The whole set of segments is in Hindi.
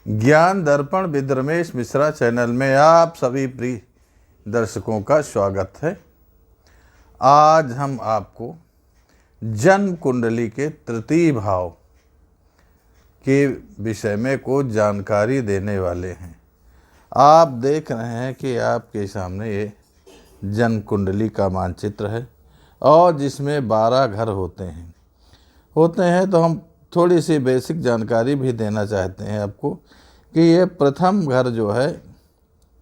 ज्ञान दर्पण विद रमेश मिश्रा चैनल में आप सभी प्रिय दर्शकों का स्वागत है। आज हम आपको जन्म कुंडली के तृतीय भाव के विषय में कुछ जानकारी देने वाले हैं। आप देख रहे हैं कि आपके सामने ये जन्म कुंडली का मानचित्र है और जिसमें 12 घर होते हैं तो हम थोड़ी सी बेसिक जानकारी भी देना चाहते हैं आपको कि ये प्रथम घर जो है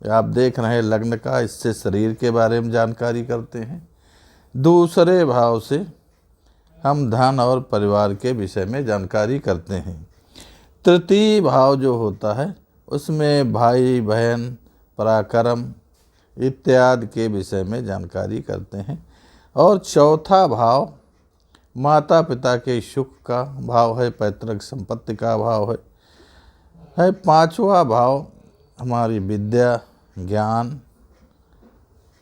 आप देख रहे हैं लग्न का, इससे शरीर के बारे में जानकारी करते हैं। दूसरे भाव से हम धन और परिवार के विषय में जानकारी करते हैं। तृतीय भाव जो होता है उसमें भाई बहन, पराक्रम इत्यादि के विषय में जानकारी करते हैं। और चौथा भाव माता पिता के सुख का भाव है, पैतृक संपत्ति का भाव है। पांचवा भाव हमारी विद्या, ज्ञान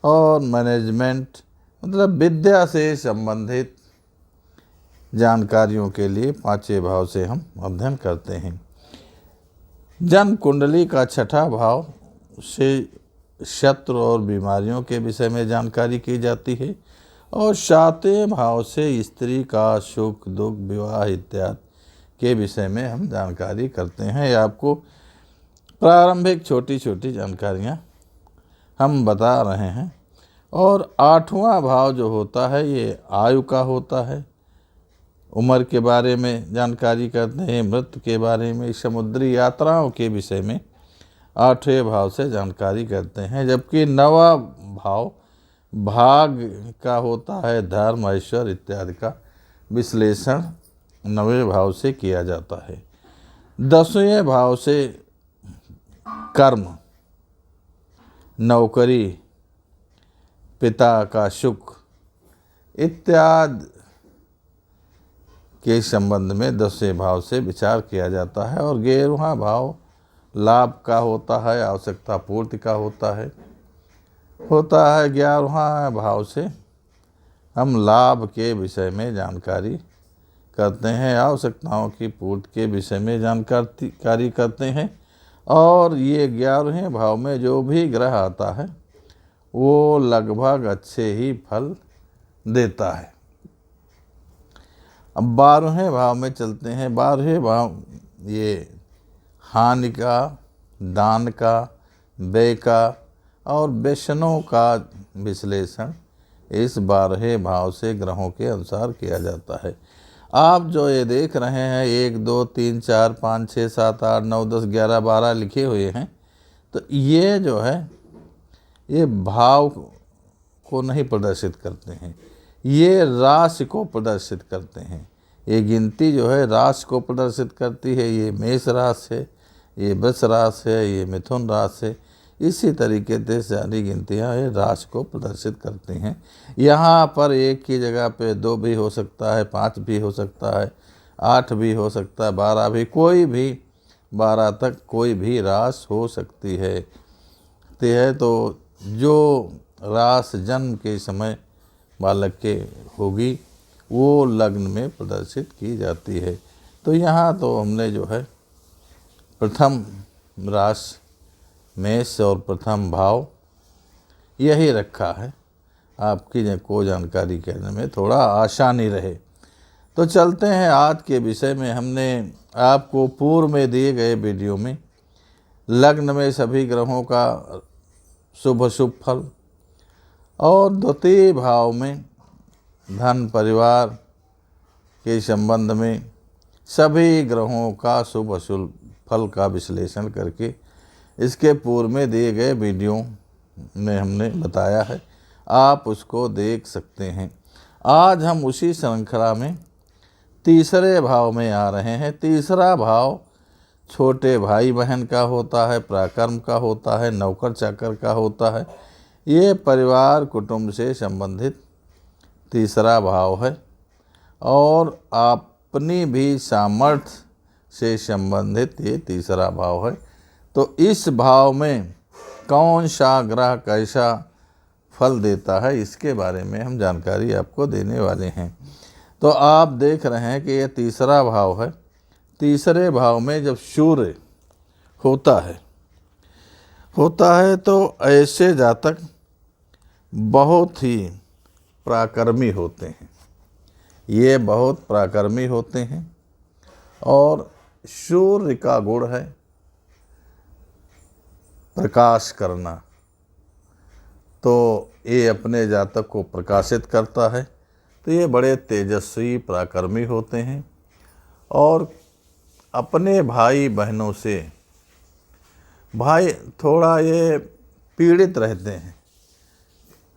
और मैनेजमेंट, मतलब विद्या से संबंधित जानकारियों के लिए पांचवें भाव से हम अध्ययन करते हैं। जन्म कुंडली का छठा भाव से शत्रु और बीमारियों के विषय में जानकारी की जाती है और सातवें भाव से स्त्री का सुख दुख विवाह इत्यादि के विषय में हम जानकारी करते हैं। आपको प्रारंभिक छोटी छोटी जानकारियां हम बता रहे हैं। और आठवां भाव जो होता है ये आयु का होता है, उम्र के बारे में जानकारी करते हैं, मृत्यु के बारे में, समुद्री यात्राओं के विषय में आठवें भाव से जानकारी करते हैं। जबकि नवा भाव भाग का होता है, धर्म ऐश्वर्य इत्यादि का विश्लेषण नवें भाव से किया जाता है। 10वें भाव से कर्म, नौकरी, पिता का सुख इत्यादि के संबंध में 10वें भाव से विचार किया जाता है। और 11वां भाव लाभ का होता है, आवश्यकता पूर्ति का होता है। 11वां भाव से हम लाभ के विषय में जानकारी करते हैं, आवश्यकताओं की पूर्ति के विषय में जानकारी करते हैं। और ये 11वें भाव में जो भी ग्रह आता है वो लगभग अच्छे ही फल देता है। अब 12वें भाव में चलते हैं। 12वें भाव ये हानि का, दान का, व्यय का और व्यसनों का विश्लेषण इस 12वें भाव से ग्रहों के अनुसार किया जाता है। आप जो ये देख रहे हैं 1 2 3 4 5 6 7 8 9 10 11 12 लिखे हुए हैं, तो ये जो है ये भाव को नहीं प्रदर्शित करते हैं, ये राशि को प्रदर्शित करते हैं। ये गिनती जो है राशि को प्रदर्शित करती है। ये मेष राशि है, ये वृष राशि है, ये मिथुन राशि है। इसी तरीके से सारी गिनतियाँ ये राशि को प्रदर्शित करती हैं। यहाँ पर एक की जगह पे 2 भी हो सकता है, 5 भी हो सकता है, 8 भी हो सकता है, 12 भी, कोई भी 12 तक कोई भी राशि हो सकती है। तो जो राशि जन्म के समय बालक के होगी वो लग्न में प्रदर्शित की जाती है। तो यहाँ तो हमने जो है प्रथम राशि मेष और प्रथम भाव यही रखा है, आपकी को जानकारी करने में थोड़ा आसानी रहे। तो चलते हैं आज के विषय में। हमने आपको पूर्व में दिए गए वीडियो में लग्न में सभी ग्रहों का शुभ अशुभ फल और द्वितीय भाव में धन परिवार के संबंध में सभी ग्रहों का शुभ अशुभ फल का विश्लेषण करके इसके पूर्व में दिए गए वीडियो में हमने बताया है, आप उसको देख सकते हैं। आज हम उसी श्रृंखला में तीसरे भाव में आ रहे हैं। तीसरा भाव छोटे भाई बहन का होता है, पराक्रम का होता है, नौकर चाकर का होता है। ये परिवार कुटुंब से संबंधित तीसरा भाव है और अपनी भी सामर्थ्य से संबंधित ये तीसरा भाव है। तो इस भाव में कौन सा ग्रह कैसा फल देता है इसके बारे में हम जानकारी आपको देने वाले हैं। तो आप देख रहे हैं कि ये तीसरा भाव है। तीसरे भाव में जब सूर्य होता है तो ऐसे जातक बहुत ही पराक्रमी होते हैं। ये बहुत पराक्रमी होते हैं और सूर्य का गुण है प्रकाश करना, तो ये अपने जातक को प्रकाशित करता है। तो ये बड़े तेजस्वी पराक्रमी होते हैं और अपने भाई बहनों से थोड़ा ये पीड़ित रहते हैं।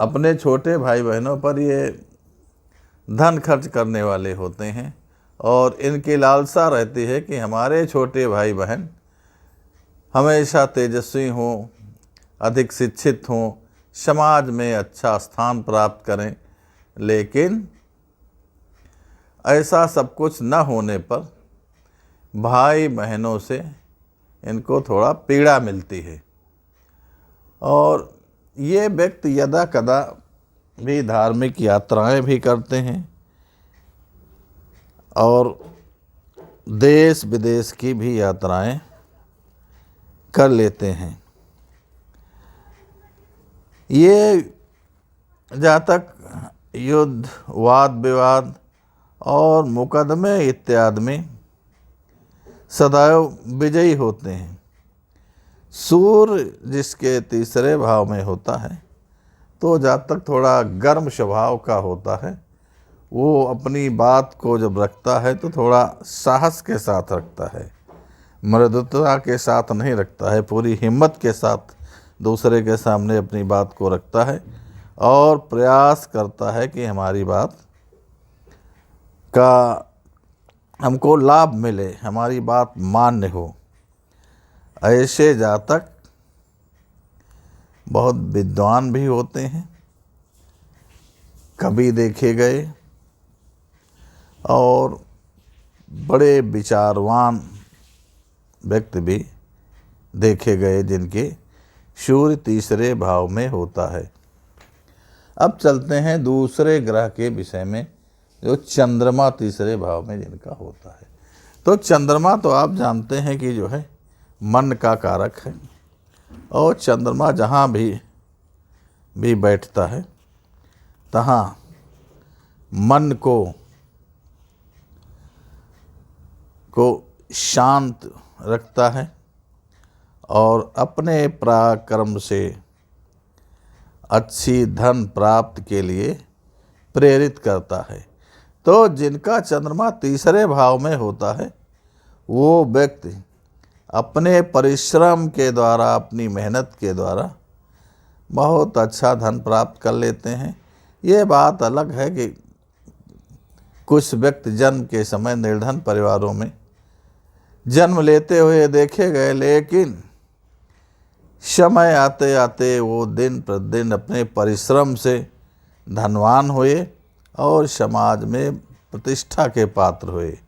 अपने छोटे भाई बहनों पर ये धन खर्च करने वाले होते हैं और इनकी लालसा रहती है कि हमारे छोटे भाई बहन हमेशा तेजस्वी हों, अधिक शिक्षित हों, समाज में अच्छा स्थान प्राप्त करें। लेकिन ऐसा सब कुछ न होने पर भाई बहनों से इनको थोड़ा पीड़ा मिलती है और ये व्यक्ति यदा कदा भी धार्मिक यात्राएं भी करते हैं और देश विदेश की भी यात्राएं कर लेते हैं। ये जातक युद्ध, वाद विवाद और मुकदमे इत्यादि में सदैव विजयी होते हैं। सूर्य जिसके तीसरे भाव में होता है तो जातक थोड़ा गर्म स्वभाव का होता है। वो अपनी बात को जब रखता है तो थोड़ा साहस के साथ रखता है, मृदुता के साथ नहीं रखता है, पूरी हिम्मत के साथ दूसरे के सामने अपनी बात को रखता है और प्रयास करता है कि हमारी बात का हमको लाभ मिले, हमारी बात मान्य हो। ऐसे जातक बहुत विद्वान भी होते हैं, कवि देखे गए और बड़े विचारवान व्यक्ति भी देखे गए जिनके सूर्य तीसरे भाव में होता है। अब चलते हैं दूसरे ग्रह के विषय में, जो चंद्रमा तीसरे भाव में जिनका होता है। तो चंद्रमा तो आप जानते हैं कि जो है मन का कारक है और चंद्रमा जहाँ भी बैठता है तहाँ मन को शांत रखता है और अपने पराक्रम से अच्छी धन प्राप्ति के लिए प्रेरित करता है। तो जिनका चंद्रमा तीसरे भाव में होता है वो व्यक्ति अपने परिश्रम के द्वारा, अपनी मेहनत के द्वारा बहुत अच्छा धन प्राप्त कर लेते हैं। ये बात अलग है कि कुछ व्यक्ति जन्म के समय निर्धन परिवारों में जन्म लेते हुए देखे गए, लेकिन समय आते आते वो दिन प्रतिदिन अपने परिश्रम से धनवान हुए और समाज में प्रतिष्ठा के पात्र हुए।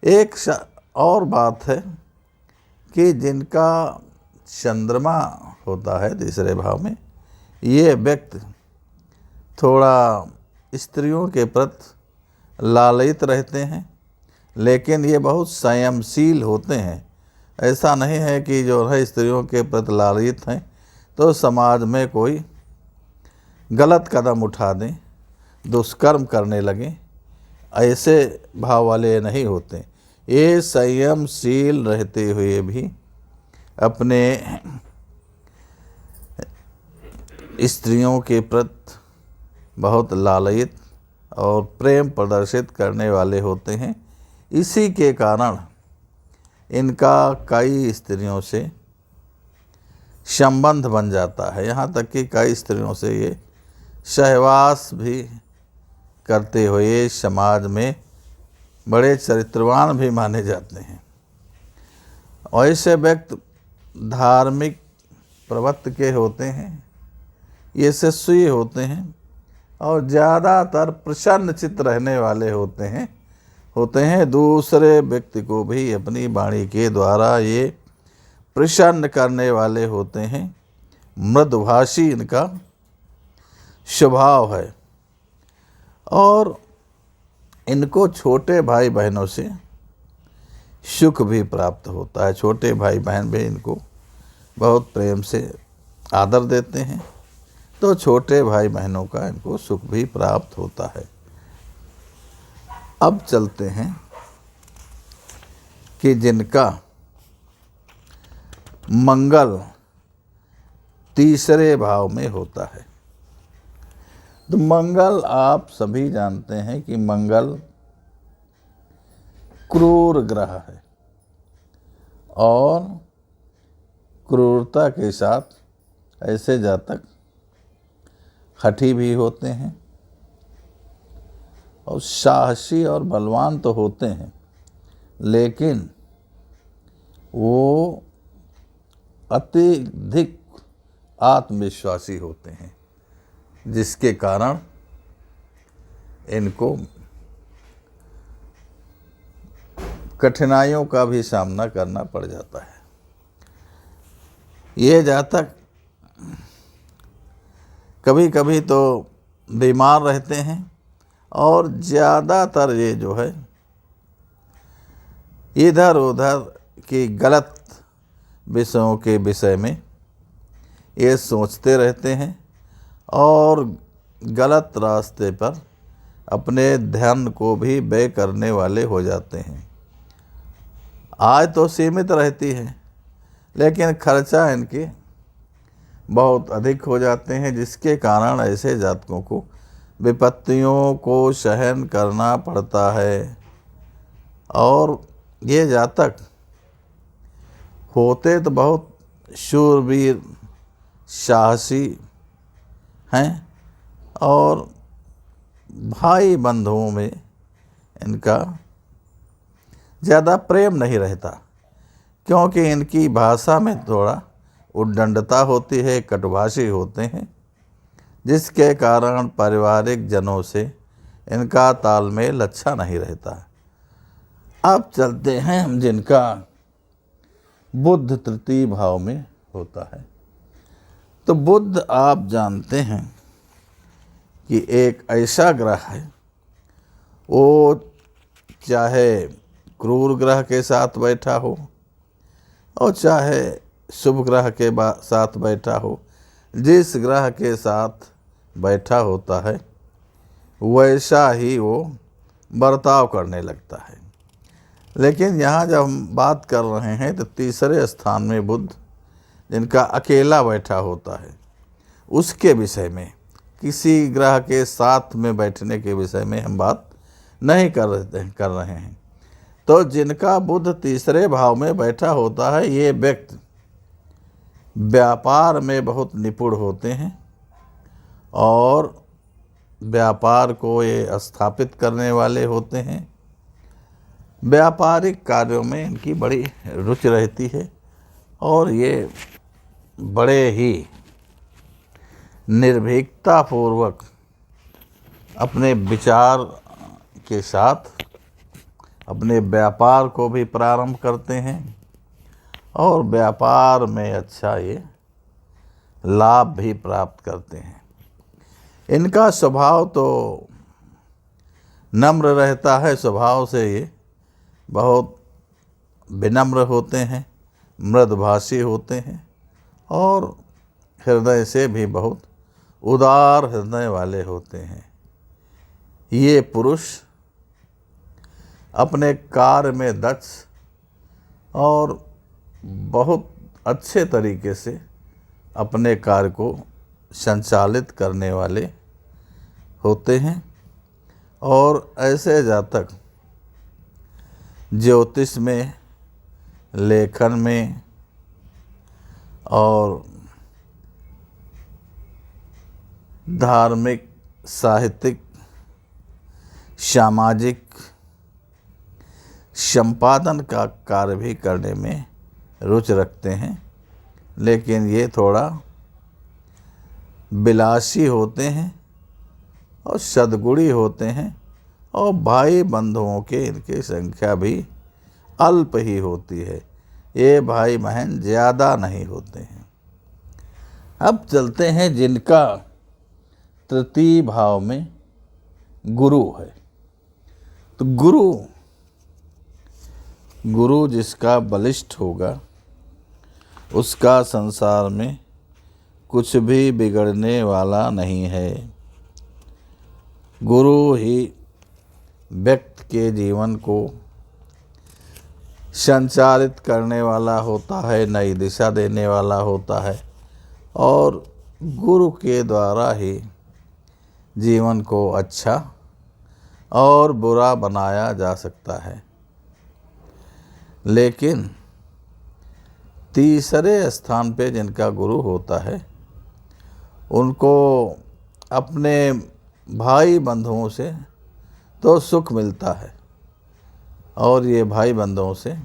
एक और बात है कि जिनका चंद्रमा होता है तीसरे भाव में, ये व्यक्ति थोड़ा स्त्रियों के प्रति लालयित रहते हैं, लेकिन ये बहुत संयमशील होते हैं। ऐसा नहीं है कि जो है स्त्रियों के प्रति लालयित हैं तो समाज में कोई गलत कदम उठा दें, दुष्कर्म करने लगें, ऐसे भाव वाले नहीं होते। ये संयमशील रहते हुए भी अपने स्त्रियों के प्रति बहुत लालयित और प्रेम प्रदर्शित करने वाले होते हैं। इसी के कारण इनका कई स्त्रियों से संबंध बन जाता है, यहाँ तक कि कई स्त्रियों से ये सहवास भी करते हुए समाज में बड़े चरित्रवान भी माने जाते हैं। ऐसे व्यक्ति धार्मिक प्रवृत्ति के होते हैं, यशस्वी होते हैं और ज़्यादातर प्रसन्न चित्त रहने वाले होते हैं। दूसरे व्यक्ति को भी अपनी वाणी के द्वारा ये प्रसन्न करने वाले होते हैं। मृदुभाषी इनका स्वभाव है और इनको छोटे भाई बहनों से सुख भी प्राप्त होता है। छोटे भाई बहन भी इनको बहुत प्रेम से आदर देते हैं, तो छोटे भाई बहनों का इनको सुख भी प्राप्त होता है। अब चलते हैं कि जिनका मंगल तीसरे भाव में होता है। तो मंगल, आप सभी जानते हैं कि मंगल क्रूर ग्रह है और क्रूरता के साथ ऐसे जातक हठी भी होते हैं और साहसी और बलवान तो होते हैं, लेकिन वो अत्यधिक आत्मविश्वासी होते हैं, जिसके कारण इनको कठिनाइयों का भी सामना करना पड़ जाता है। ये जातक कभी कभी तो बीमार रहते हैं और ज़्यादातर ये जो है इधर उधर की गलत विषयों के विषय में ये सोचते रहते हैं और गलत रास्ते पर अपने ध्यान को भी व्यय करने वाले हो जाते हैं। आय तो सीमित रहती है, लेकिन खर्चा इनके बहुत अधिक हो जाते हैं, जिसके कारण ऐसे जातकों को विपत्तियों को सहन करना पड़ता है। और ये जातक होते तो बहुत शूरवीर साहसी हैं और भाई बंधुओं में इनका ज़्यादा प्रेम नहीं रहता, क्योंकि इनकी भाषा में थोड़ा उद्दंडता होती है, कटुभाषी होते हैं, जिसके कारण पारिवारिक जनों से इनका तालमेल अच्छा नहीं रहता। अब चलते हैं हम जिनका बुध तृतीय भाव में होता है। तो बुध, आप जानते हैं कि एक ऐसा ग्रह है, वो चाहे क्रूर ग्रह के साथ बैठा हो और चाहे शुभ ग्रह के साथ बैठा हो, जिस ग्रह के साथ बैठा होता है वैसा ही वो बर्ताव करने लगता है। लेकिन यहाँ जब हम बात कर रहे हैं तो तीसरे स्थान में बुध जिनका अकेला बैठा होता है, उसके विषय में, किसी ग्रह के साथ में बैठने के विषय में हम बात नहीं कर रहे हैं। तो जिनका बुध तीसरे भाव में बैठा होता है, ये व्यक्ति व्यापार में बहुत निपुण होते हैं और व्यापार को ये स्थापित करने वाले होते हैं। व्यापारिक कार्यों में इनकी बड़ी रुचि रहती है और ये बड़े ही निर्भीकता पूर्वक अपने विचार के साथ अपने व्यापार को भी प्रारंभ करते हैं और व्यापार में अच्छा ये लाभ भी प्राप्त करते हैं। इनका स्वभाव तो नम्र रहता है, स्वभाव से ये बहुत विनम्र होते हैं, मृदभाषी होते हैं और हृदय से भी बहुत उदार हृदय वाले होते हैं। ये पुरुष अपने कार्य में दक्ष और बहुत अच्छे तरीके से अपने कार्य को संचालित करने वाले होते हैं। और ऐसे जातक ज्योतिष में, लेखन में और धार्मिक, साहित्यिक, सामाजिक संपादन का कार्य भी करने में रुचि रखते हैं, लेकिन ये थोड़ा विलासी होते हैं और सद्गुणी होते हैं और भाई बंधुओं के इनकी संख्या भी अल्प ही होती है। ये भाई बहन ज़्यादा नहीं होते हैं। अब चलते हैं जिनका तृतीय भाव में गुरु है। तो गुरु गुरु जिसका बलिष्ठ होगा उसका संसार में कुछ भी बिगड़ने वाला नहीं है। गुरु ही व्यक्ति के जीवन को संचालित करने वाला होता है, नई दिशा देने वाला होता है और गुरु के द्वारा ही जीवन को अच्छा और बुरा बनाया जा सकता है। लेकिन तीसरे स्थान पे जिनका गुरु होता है उनको अपने भाई बंधुओं से तो सुख मिलता है और ये भाई बंधुओं से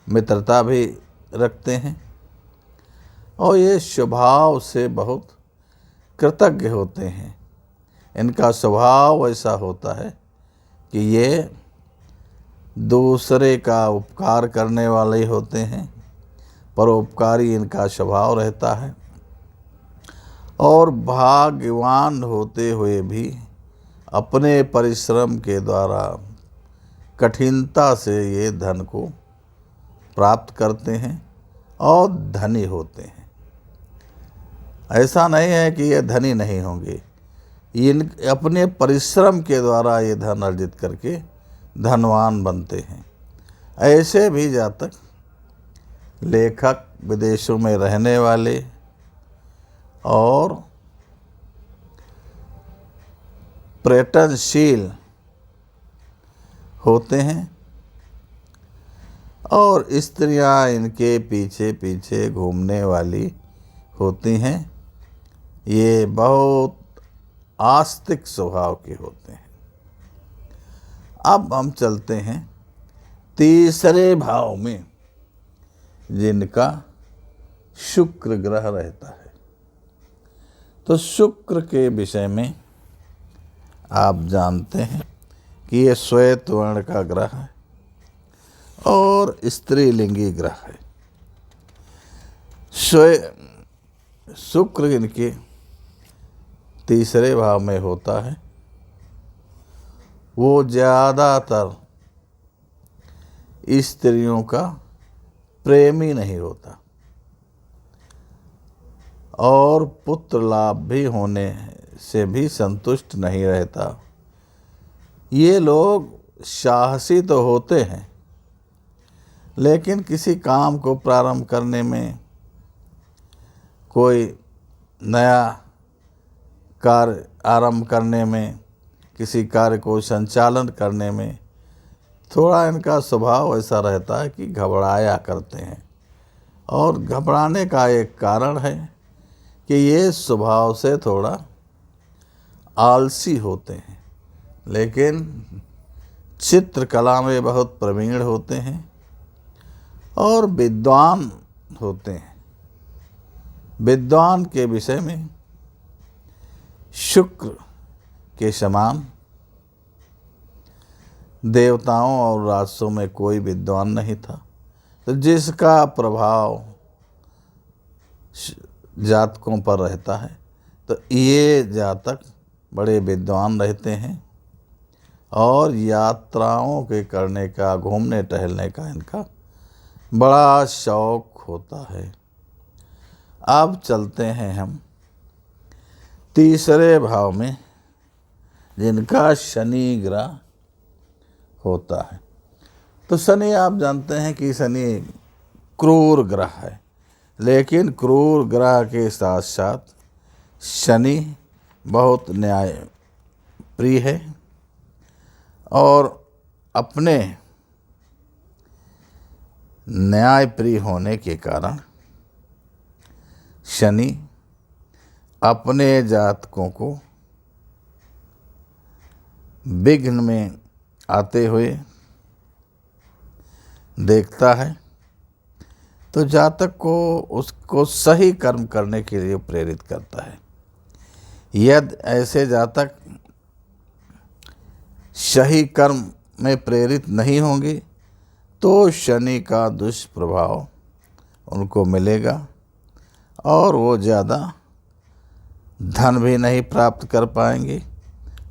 मित्रता भी रखते हैं और ये स्वभाव से बहुत कृतज्ञ होते हैं। इनका स्वभाव ऐसा होता है कि ये दूसरे का उपकार करने वाले होते हैं, परोपकारी इनका स्वभाव रहता है और भाग्यवान होते हुए भी अपने परिश्रम के द्वारा कठिनता से ये धन को प्राप्त करते हैं और धनी होते हैं। ऐसा नहीं है कि ये धनी नहीं होंगे, इन अपने परिश्रम के द्वारा ये धन अर्जित करके धनवान बनते हैं। ऐसे भी जातक लेखक, विदेशों में रहने वाले और पर्यटनशील होते हैं और स्त्रियां इनके पीछे पीछे घूमने वाली होती हैं। ये बहुत आस्तिक स्वभाव के होते हैं। अब हम चलते हैं तीसरे भाव में जिनका शुक्र ग्रह रहता है। तो शुक्र के विषय में आप जानते हैं कि ये श्वेत वर्ण का ग्रह है और स्त्रीलिंगी ग्रह है। शुक्र इनके तीसरे भाव में होता है। वो ज़्यादातर स्त्रियों का प्रेमी नहीं होता और पुत्र लाभ भी होने से भी संतुष्ट नहीं रहता। ये लोग साहसी तो होते हैं लेकिन किसी काम को प्रारंभ करने में, कोई नया कार्य आरंभ करने में, किसी कार्य को संचालन करने में थोड़ा इनका स्वभाव ऐसा रहता है कि घबराया करते हैं। और घबराने का एक कारण है कि ये स्वभाव से थोड़ा आलसी होते हैं, लेकिन चित्रकला में बहुत प्रवीण होते हैं और विद्वान होते हैं। विद्वान के विषय में शुक्र के समान देवताओं और राजसों में कोई विद्वान नहीं था। तो जिसका प्रभाव जातकों पर रहता है तो ये जातक बड़े विद्वान रहते हैं और यात्राओं के करने का, घूमने टहलने का इनका बड़ा शौक होता है। अब चलते हैं हम तीसरे भाव में जिनका शनि ग्रह होता है। तो शनि आप जानते हैं कि शनि क्रूर ग्रह है, लेकिन क्रूर ग्रह के साथ साथ शनि बहुत न्याय प्रिय है और अपने न्याय प्रिय होने के कारण शनि अपने जातकों को विघ्न में आते हुए देखता है तो जातक को उसको सही कर्म करने के लिए प्रेरित करता है। यदि ऐसे जातक सही कर्म में प्रेरित नहीं होंगे तो शनि का दुष्प्रभाव उनको मिलेगा और वो ज़्यादा धन भी नहीं प्राप्त कर पाएंगे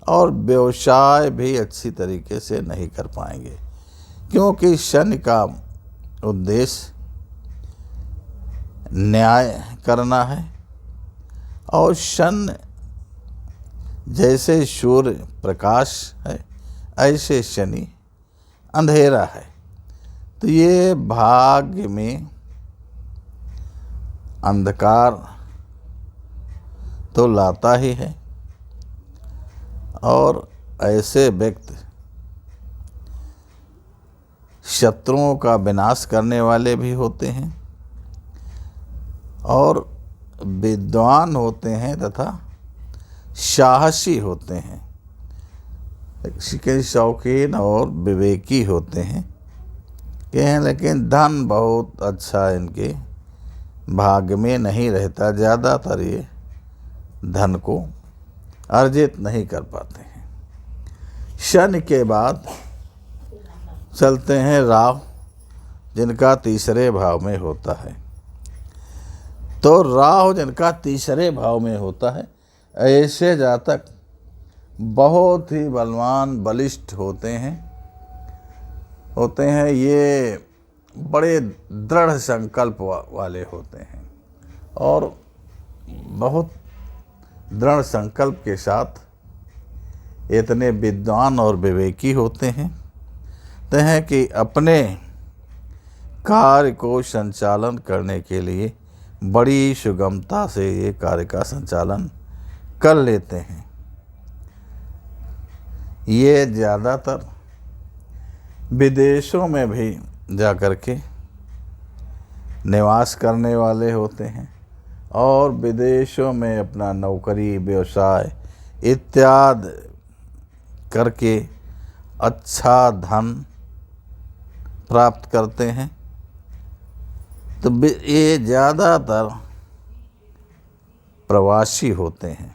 और व्यवसाय भी अच्छी तरीके से नहीं कर पाएंगे, क्योंकि शनि का उद्देश्य न्याय करना है, और शनि जैसे सूर्य प्रकाश है ऐसे शनि अंधेरा है। तो ये भाग्य में अंधकार तो लाता ही है, और ऐसे व्यक्ति शत्रुओं का विनाश करने वाले भी होते हैं, और विद्वान होते हैं तथा साहसी होते हैं, के शौकीन और विवेकी होते हैं लेकिन धन बहुत अच्छा इनके भाग्य में नहीं रहता। ज़्यादातर ये धन को अर्जित नहीं कर पाते हैं। शनि के बाद चलते हैं राहु, जिनका तीसरे भाव में होता है। तो राहु जिनका तीसरे भाव में होता है, ऐसे जातक बहुत ही बलवान बलिष्ठ होते हैं। ये बड़े दृढ़ संकल्प वाले होते हैं, और बहुत दृढ़ संकल्प के साथ इतने विद्वान और विवेकी होते हैं कि अपने कार्य को संचालन करने के लिए बड़ी सुगमता से ये कार्य का संचालन कर लेते हैं। ये ज़्यादातर विदेशों में भी जा कर के निवास करने वाले होते हैं, और विदेशों में अपना नौकरी व्यवसाय इत्यादि करके अच्छा धन प्राप्त करते हैं। तो ये ज़्यादातर प्रवासी होते हैं,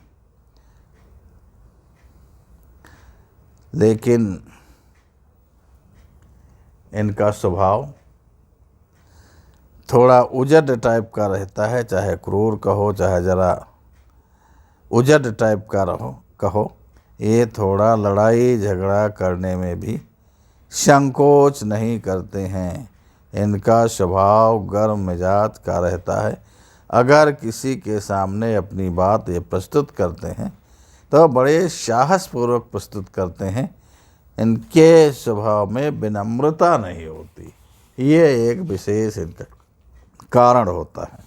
लेकिन इनका स्वभाव थोड़ा उजड़ टाइप का रहता है, चाहे क्रूर कहो चाहे जरा उजड़ टाइप का कहो। ये थोड़ा लड़ाई झगड़ा करने में भी संकोच नहीं करते हैं। इनका स्वभाव गर्म मिजाज का रहता है। अगर किसी के सामने अपनी बात ये प्रस्तुत करते हैं तो बड़े साहसपूर्वक प्रस्तुत करते हैं। इनके स्वभाव में विनम्रता नहीं होती, ये एक विशेष इनका कारण होता है।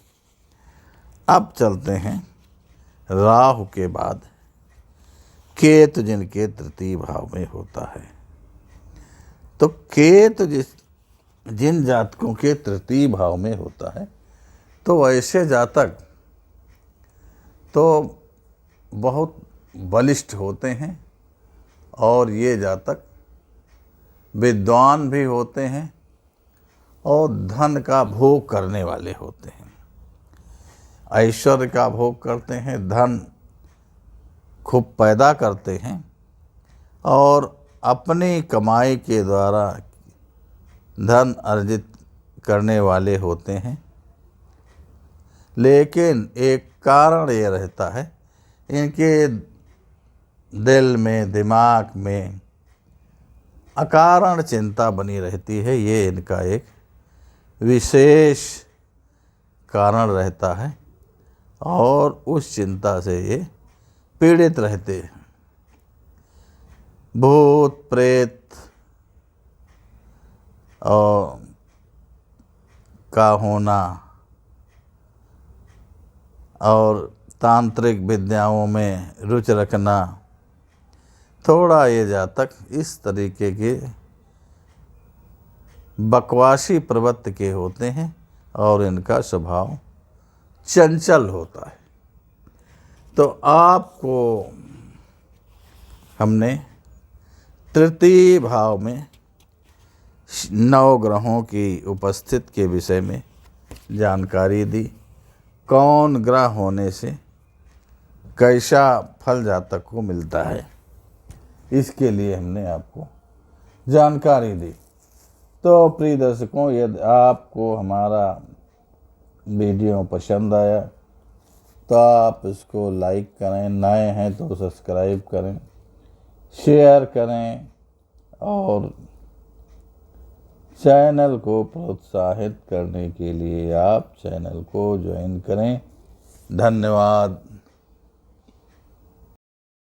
अब चलते हैं राहु के बाद केतु, जिनके तृतीय भाव में होता है। तो केतु जिन जातकों के तृतीय भाव में होता है, तो ऐसे जातक तो बहुत बलिष्ठ होते हैं, और ये जातक विद्वान भी होते हैं और धन का भोग करने वाले होते हैं। ऐश्वर्य का भोग करते हैं, धन खूब पैदा करते हैं, और अपनी कमाई के द्वारा धन अर्जित करने वाले होते हैं। लेकिन एक कारण ये रहता है, इनके दिल में दिमाग में अकारण चिंता बनी रहती है। ये इनका एक विशेष कारण रहता है, और उस चिंता से ये पीड़ित रहते हैं। भूत प्रेत और का होना और तांत्रिक विद्याओं में रुचि रखना, थोड़ा ये जातक इस तरीके के बकवासी प्रवृत्ति के होते हैं, और इनका स्वभाव चंचल होता है। तो आपको हमने तृतीय भाव में 9 ग्रहों की उपस्थिति के विषय में जानकारी दी। कौन ग्रह होने से कैसा फल जातक को मिलता है, इसके लिए हमने आपको जानकारी दी। तो प्रिय दर्शकों, यदि आपको हमारा वीडियो पसंद आया तो आप इसको लाइक करें, नए हैं तो सब्सक्राइब करें, शेयर करें, और चैनल को प्रोत्साहित करने के लिए आप चैनल को ज्वाइन करें। धन्यवाद।